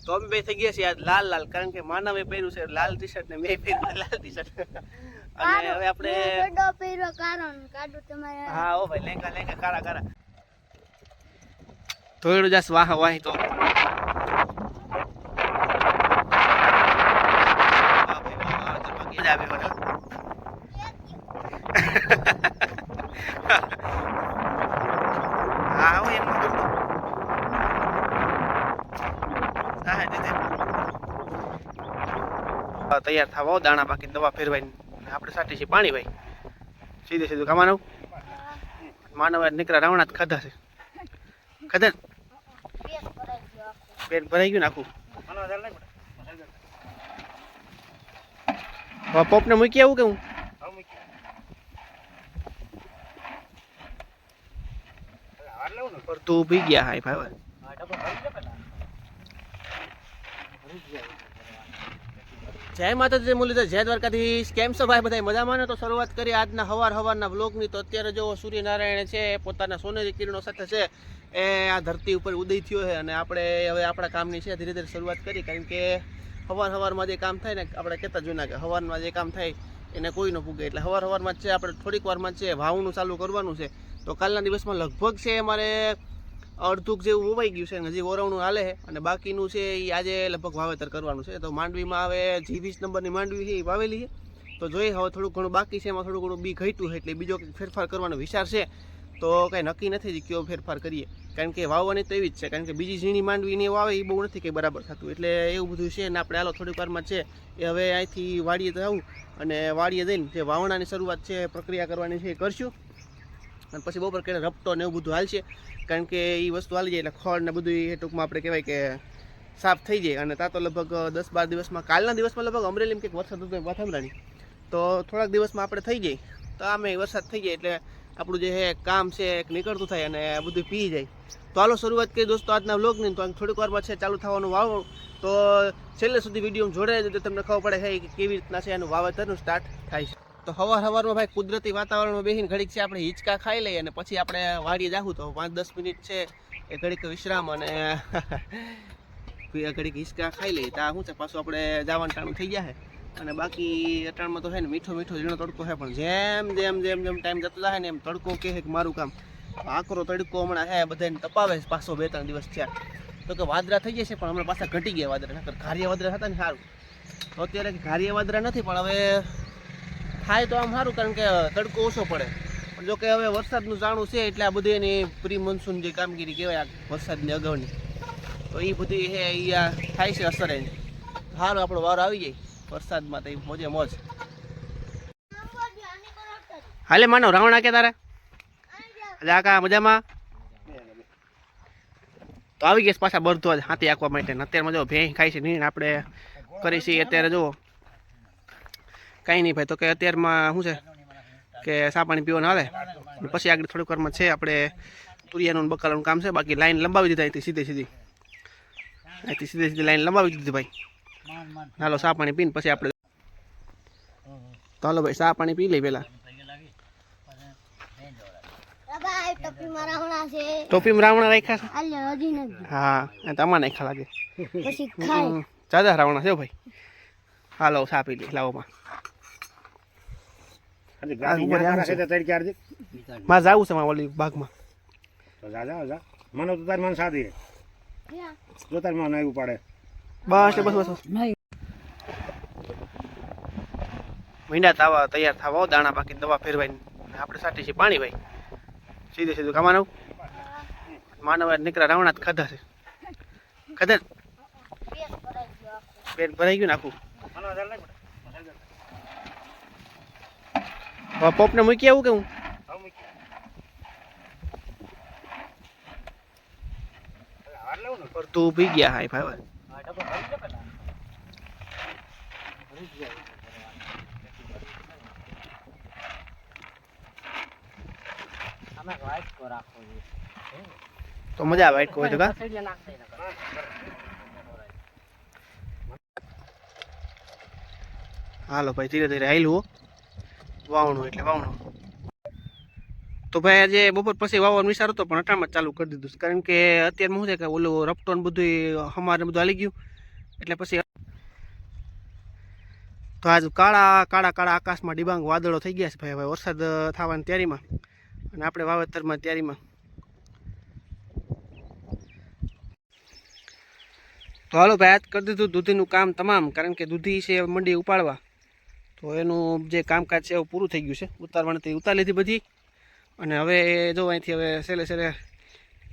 તો અમે બે થઈ ગયા છીએ આજ લાલ લાલ, કારણ કે માનવે પહેર્યું છે લાલ ટી શર્ટ ને મેં પહેર્યું લાલ ટી શર્ટ. અને હવે આપણે હા ઓ ભાઈ લેંગા લેંગા કાળા કાળા થોડું જાસ વાહ વાહી તો તૈયાર થવા દાણા બાકી દવા ફેરવાઈને આપણે સાટી છે પાણી ભાઈ સીધે સીધું કમાનું માનવ નીકળ્યા રાવણા જ ખાધા છે ખાધા પેટ ભરાઈ ગયું ને આખું. પોપને મૂકી આવું કેવું તું ઉભી ગયા હાય ભાઈ. જય માતાજી મુરલીધર, જય દ્વારકાધીશ. કેમ છો ભાઈ બધા મજામાં ને? તો શરૂઆત કરી આજના હવારના વ્લોગની. તો અત્યારે જો સૂર્યનારાયણ છે પોતાના સોનેરી કિરણો સાથે છે એ આ ધરતી ઉપર ઉદય થયો છે અને આપણે હવે આપણા કામની છે ધીરે ધીરે શરૂઆત કરી, કારણ કે હવારમાં જે કામ થાય ને આપણે કહેતા જૂના કે હવારમાં જે કામ થાય એને કોઈ ન પૂગે, એટલે હવારમાં જ છે આપણે થોડીક વારમાં જ છે વાવનું ચાલુ કરવાનું છે. તો કાલના દિવસમાં લગભગ છે અમારે અડધુક જેવું વવાઈ ગયું છે, હજી ઓરવણું હાલે છે અને બાકીનું છે એ આજે લગભગ વાવેતર કરવાનું છે. તો માંડવીમાં હવે G20 નંબરની માંડવી છે એ વાવેલી છે. તો જોઈએ હવે થોડુંક ઘણું બાકી છે, એમાં થોડું ઘણું બી ઘટ્યું છે એટલે બીજો કંઈક ફેરફાર કરવાનો વિચાર છે. તો કાંઈ નક્કી નથી કયો ફેરફાર કરીએ, કારણ કે વાવવાની તો એવી જ છે, કારણ કે બીજી ઝીણી માંડવીની વાવે એ બહુ નથી કંઈ બરાબર થતું, એટલે એવું બધું છે ને આપણે હાલો થોડીક વારમાં છે એ હવે અહીંથી વાડીએ જવું અને વાડીએ જઈને જે વાવણાની શરૂઆત છે પ્રક્રિયા કરવાની છે એ કરશું. અને પછી બપોર કે રપટો ને એવું બધું હાલશે, કારણ કે એ વસ્તુ હાલી જાય એટલે ખડ ને બધું એ ટૂંકમાં આપણે કહેવાય કે સાફ થઈ જાય. અને ત્યાં તો લગભગ 10-12 દિવસમાં, કાલના દિવસમાં લગભગ અમરેલીમાં કંઈક વરસાદ હતો વાથમરાની, તો થોડાક દિવસમાં આપણે થઈ જાય તો આમે વરસાદ થઈ જાય એટલે આપણું જે કામ છે એક નીકળતું થાય અને બધું પી જાય. તો હાલો શરૂઆત કરી દોસ્તો આજના વ્લોગની. તો થોડીક વારમાં છે ચાલુ થવાનું વાવણ, તો છેલ્લે સુધી વિડીયો જોડાય તો તમને ખબર પડે છે કે કેવી રીતના છે એનું વાવેતરનું સ્ટાર્ટ થાય છે. તો હવારમાં ભાઈ કુદરતી વાતાવરણમાં બેસીને ઘડીક છે આપણે હિંચકા ખાઈ લઈએ અને પછી આપણે વાડીએ જાવું. તો 5-10 મિનિટ છે એ ઘડીક વિશ્રામ અને ઘડીક હિંચકા ખાઈ લઈએ. ત્યાં શું છે પાછું આપણે જવાનું ટાણું થઈ ગયા છે. અને બાકી અટાણમાં તો છે ને મીઠો ઝીણો તડકો છે, પણ જેમ ટાઈમ જતો જાય ને એમ તડકો કહે કે મારું કામ આકરો તડકો હમણાં છે બધાને તપાવે છે. 500-2-3 દિવસ થયા તો કે વાદળા થઈ જશે, પણ હમણાં પાછા ઘટી ગયા વાદળા. ઘારિયા વાદળા હતા ને સારું, તો અત્યારે ઘારિયા વાદળા નથી, પણ હવે થાય તો આમ સારું, કારણ કે તડકો ઓછો પડે. પણ જો કે હવે વરસાદનું જાણું છે એટલે આ બધી એની પ્રી મોન્સૂન જે કામગીરી કહેવાય વરસાદની અગાઉની, તો એ બધી છે એ થાય છે અસર એની. સારું આપણો વારો આવી જાય વરસાદમાં તો મોજે મોજ. હાલે માનો રાવણા કે તારે કા મજામાં તો આવી ગયા પાછા બરધો જ હાથી આંકવા માટે. અત્યારમાં જો ભેંસ ખાય છે નીણ આપણે કરી છીએ અત્યારે. જુઓ કાંઈ નહીં ભાઈ, તો કે અત્યારમાં શું છે કે સા પાણી પીવાનું હાલે, પછી આગળ થોડીક વારમાં છે આપણે તુરિયાનું બકાલાનું કામ છે. બાકી લાઈન લંબાવી દીધા અહીંથી સીધી લાઈન લંબાવી દીધી ભાઈ. હાલો સા પાણી પીને પછી આપણે તો હાલો ભાઈ સા પાણી પી લઈ પેલા. ટોપીમાં રાવણા રાખ્યા છે? હા તમારે નાખ્યા લાગે જાદા રાવણા છે ભાઈ. હાલો સા પી લઈ લાવો માં માં જાવું છે માં ઓલી બાગમાં. મને તો તાર મન સાદી જો તાર મન આવ્યું પડે બસ મહિના તાવા તૈયાર થવા દાણા બાકી દવા ફેરવાઈને આપણે સાટી છે પાણી ભાઈ સીધે સીધું કમાનું માનવ નીકળ્યા રાવણા જ ખાધા છે ખાધા પેટ ભરાઈ ગયું ને આખું. પોપને મૂકી આવું કેવું તું ઉભી ગયા હાય ભાઈ. તો મજા આવે વાઇટ કોઈ તો કા. હાલો ભાઈ ધીરે ધીરે હાલ્યું વાવણું એટલે વાવણું. તો ભાઈ આજે બપોર પછી વાવવાનું વિચાર હતો, પણ અટાણમાં ચાલુ કરી દીધું, કારણ કે અત્યારમાં શું છે કે ઓલું રપટો ને બધું અમારે બધું હાલી ગયું એટલે પછી તો આજ કાળા કાળા કાળા આકાશમાં ડિબાંગ વાદળો થઈ ગયા છે ભાઈ. હવે વરસાદ થવાની તૈયારીમાં અને આપણે વાવેતરમાં તૈયારીમાં. તો હાલો ભાઈ, આજ કરી દીધું દૂધીનું કામ તમામ, કારણ કે દૂધી છે મંડી ઉપાડવા, તો એનું જે કામકાજ છે એવું પૂરું થઈ ગયું છે. ઉતારવાની ઉતારી લીધી બધી, અને હવે જો અહીંથી હવે સેલે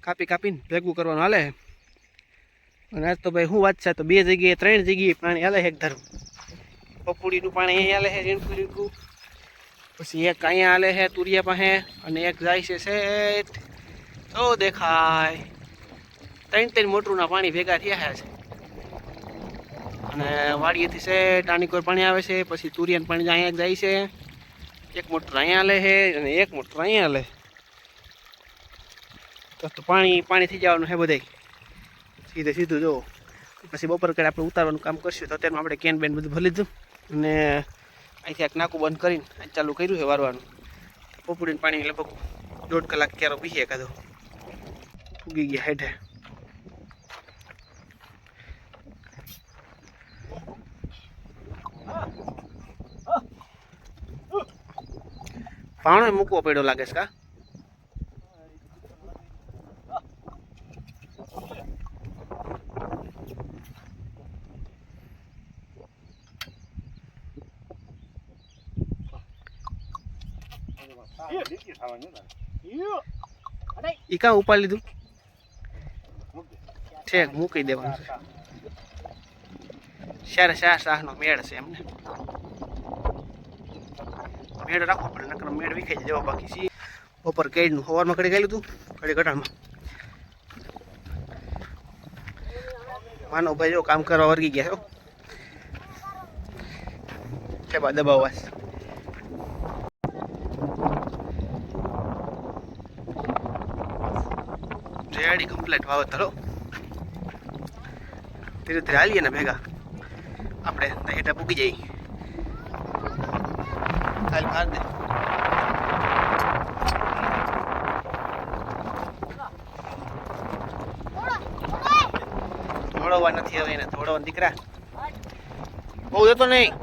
કાપીને ભેગું કરવાનું હાલે. અને આજ તો ભાઈ શું વાત છે, તો 2 જગ્યાએ 3 જગ્યાએ પાણી હાલે છે. એક ધારું પપુડીનું પાણી અહીંયા હાલે છે રીણકું, પછી એક અહીંયા હાલે છે તુરિયા પાસે, અને એક જાય છે શેઠ તો દેખાય 3 મોટરના પાણી ભેગા થયા છે. અને વાડીએથી શેઠ આની કોઈ પાણી આવે છે, પછી તુરિયાનું પાણી અહીંયા જાય છે. 1 મોટર અહીંયા હાલે છે અને 1 મોટર અહીંયા હાલે. તો પાણી થઈ જવાનું છે બધે સીધું જો. પછી બપોર કરે આપણે ઉતારવાનું કામ કરશું. તો અત્યારમાં આપણે કેન બેન બધું ભરી લીધું, અને અહીંથી એક નાકું બંધ કરીને ચાલુ કર્યું છે વારવાનું. પપુડીનું પાણી લગભગ 1.5 કલાક ક્યારો પીએ એકાદો ઉગી ગયા હેઠે. પાણો મૂકવો પડ્યો લાગે છે કા? ઈ કાં ઉપાડી લીધું? ઠેક મૂકી દેવાનું છે. શાહનો મેળ છે એમને. મેળ રાખવો પડે, નકર મેળ વિખાઈ જવા બાકી છે. બપોર કેડનું સવારમાં કડી ગયેલું હતું, કડી ઘટાડમાં માનવભાઈ જો કામ કરવા વર્ગી ગયા છે. દબાવવા રેડી કમ્પ્લીટ વાવેતર. ધીરે ધીરે હાલીએ ને ભેગા આપણે હેઠા પૂગી જઈએ. ખાલી માર દે. ધોળવા નથી હવે એને, ધોળવા દીકરા બહુ જતો નહીં.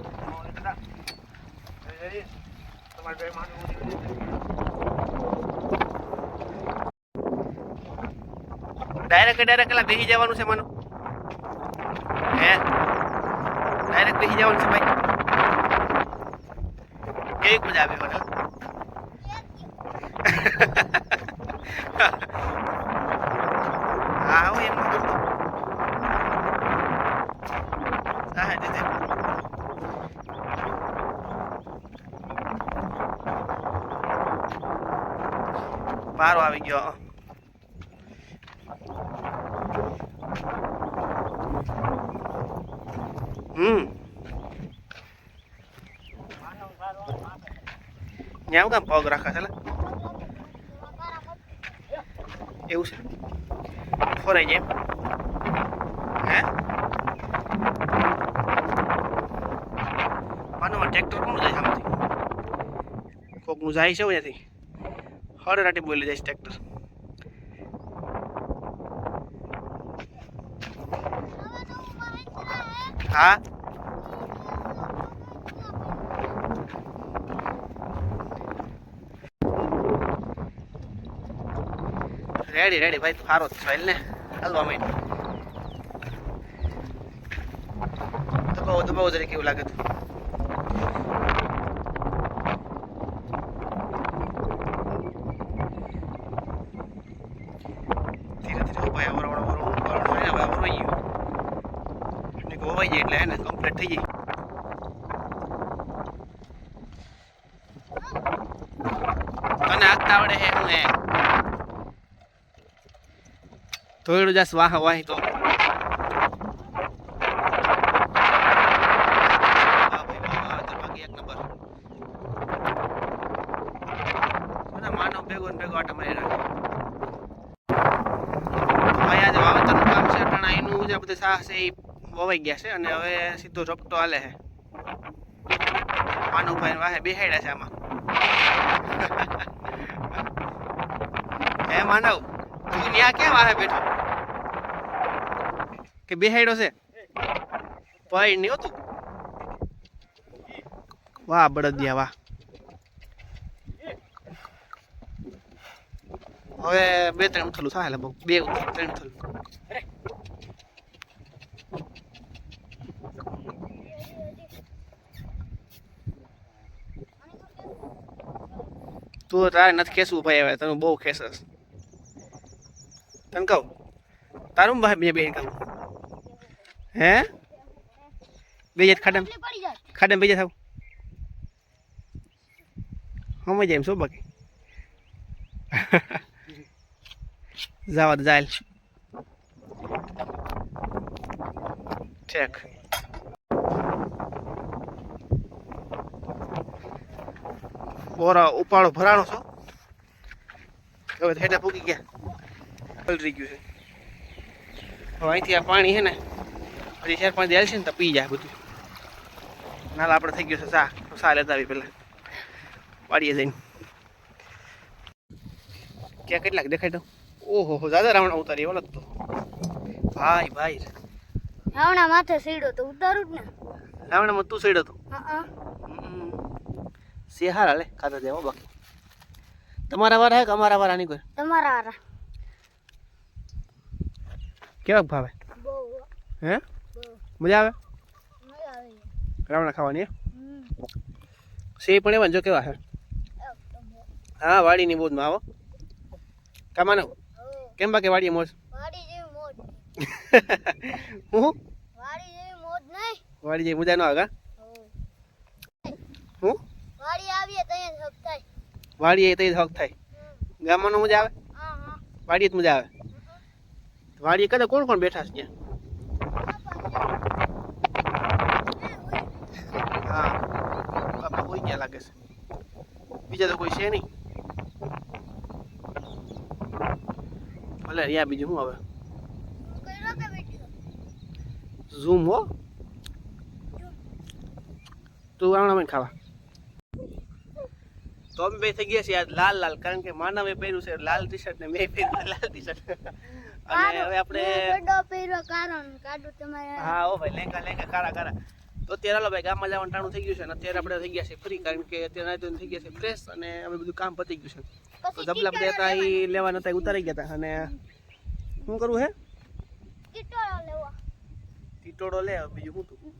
ડાયરેક્ટ પેલા બેસી જવાનું છે માનો. હે ડાયરેક્ટ બેસી જવાનું છે ભાઈ. કેવી મજા આવે મને. હા હું એમ કરતો. હા દીદે પારો આવી ગયો. ન્યાવ કામ પગ રાખા છે એવું છે, ફોરાઈ જાય. હે માનો ટ્રેક્ટર કોણ જાય સામેથી? કોકનું જાય છે ત્યાંથી હળરાટી બોલી જાય છે ટ્રેક્ટર. હા રેડી ભાઈ, તું સારો જ છો ને. હાલવા માંડ. દબાવો જરી કેવું લાગે તું. ધીરે ભાઈ વરવાઈ ગયું હોવાઈ જાય એટલે હે ને કમ્પ્લીટ થઈ જાય. તને આગતા આવડે હે હું હે થોડું જાસ વાહ વાહી તો માનવ ભેગો આટા મારી રાખે. ભાઈ આજે વાવેતરનું કામ છે અટાણા એનું જે બધું સાહ છે એ વવાઈ ગયા છે, અને હવે સીધો ઝપટો હાલે છે. માનવભાઈ વાહે બેહાડ્યા છે આમાં. હે માનવ, તું ત્યાં ક્યાં વાહે બેઠો કે બેહાડ્યો છે? પાઈ નહીં હોતું. વાહ બળદિયા વાહ. હવે 2-3 ઉથલું થાય લગભગ 2 ઉથલું 3 ઉથલું. તું તારે નથી ખેંચવું ભાઈ, હવે તને બહુ ખેંચસ. તને કહું તારું ભાઈ બે બે કહું હે બે જ ખાડમ બે જ થાવ હમ જાય એમ શું બાકી જવા દે જાય ઠેક. બોરા ઉપાડો ભરાણો છો હવે હેઠા પૂકી ગયા પલરી ગયું છે. હવે અહીંથી આ પાણી છે ને હજી 4-5 દિવસ છે ને તો પી જાય બધું. નાલા આપણે થઈ ગયું છે સા લેતા આવી પેલા વાડીએ જઈને. ક્યાં કેટલાક દેખાય તો ઓહો હો દાદા રાવણ ઉતારી ઓલત તો ભાઈ ભાઈ રાવણા માથે સીડો તો ઉતારું જ ને. રાવણામાં તું સડ્યો તો હા શેહાર હાલે ખાતા દેવો બાકી. તમારા વારા હે કે અમારા વારા નહીં કોઈ? તમારા વારા. કેવાક ભાવે? બહુ હે મજા આવે મજા આવે. રાવણા ખાવાની સે પણ એવા જો કેવા હે. હા વાડીની મોજ માં આવો કામાનો કેમ બાકી વાડીએ મોજ વાડી જેવી મોજ. હું વાડી જેવી મોજ નહીં. વાડી જેવી મજા ન આવે કા હું વાડી આવીએ તો અહીંયા હક થાય. વાડીએ તો હક થાય. ગામમાં મજા આવે હા હા. વાડીએ જ મજા આવે. વાડીએ કદા કોણ કોણ બેઠા છે ત્યાં? હા બાપા કોઈ ક્યાં લાગે છે બીજા તો કોઈ છે નહીં. ભલે યા બીજું શું હવે કઈ રોકે બેઠો. ઝૂમ હો તું આવણા ખાવા. તો અમે બે થઈ ગયા છીએ લાલ લાલ કારણ કે માનવે પહેર્યું છે લાલ ટી શર્ટ ને મેં પહેર્યું લાલ ટી શર્ટ. અને હવે આપણે ગડો પહેરો કારણ કાઢું તમારે. હા ઓ ભાઈ લેંગા લેંગા કાળા કાળા. તો અત્યારે હાલો ભાઈ ગામમાં જવાનું ટાણું થઈ ગયું છે અને અત્યારે આપણે થઈ ગયા છે ફ્રી કારણ કે અત્યારે તો થઈ ગયા છે ફ્રેશ અને હવે બધું કામ પતી ગયું છે. તો જબલા બધા હતા એ લેવા નતા ઉતારી ગયા હતા અને શું કરવું હે કીટોળો લેવા. ટીટોડો લે બીજું શું તું.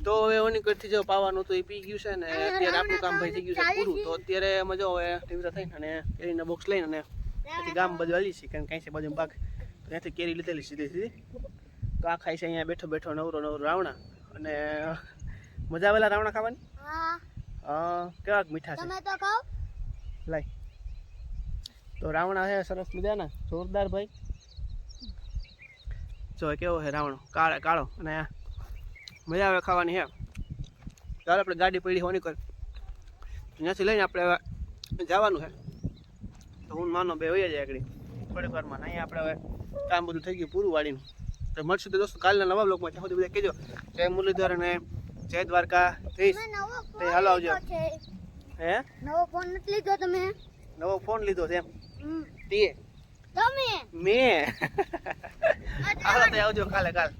તો હવે ઓની કરથી જો પાવાનું તો એ પી ગયું છે ને અત્યારે આપણું કામ ભાઈ થઈ ગયું છે પૂરું. તો અત્યારે અમે જો હવે ટીવી થઈને અને કેરીના બોક્સ લઈને અને પછી ગામ બધું હાલી છે કારણ કાંઈ છે બાજુ પાક તો ત્યાંથી કેરી લીધેલી સીધી સીધી. તો આ ખાય છે અહીંયા બેઠો બેઠો નવરો નવરો રાવણા અને મજા આવેલા રાવણા ખાવાની. હા કેવાક મીઠા છે તમે તો ખાઓ. લાય તો રાવણા છે સરસ મજાના જોરદાર ભાઈ. જો કેવો છે રાવણો કાળો કાળો અને મજા આવે ખાવાની હે. ચાલો આપણે ગાડી પડી હોની કર ત્યાંથી લઈને આપણે જવાનું છે. તો હું માનો બે હોય જાય આગળ થોડીક વારમાં અહીંયા આપણે હવે કામ બધું થઈ ગયું પૂરું વાડીનું. તો મળશું તો દોસ્તો કાલના નવા બ્લોગમાં. ત્યાં સુધી બધા કહેજો જય મુરલીધર અને જય દ્વારકા ધીશ. હાલો આવજો. હે નવો ફોન નથી લીધો તમે? નવો ફોન લીધો છે એમ તે તમે મેં હાલો તો આવજો કાલે કાલ.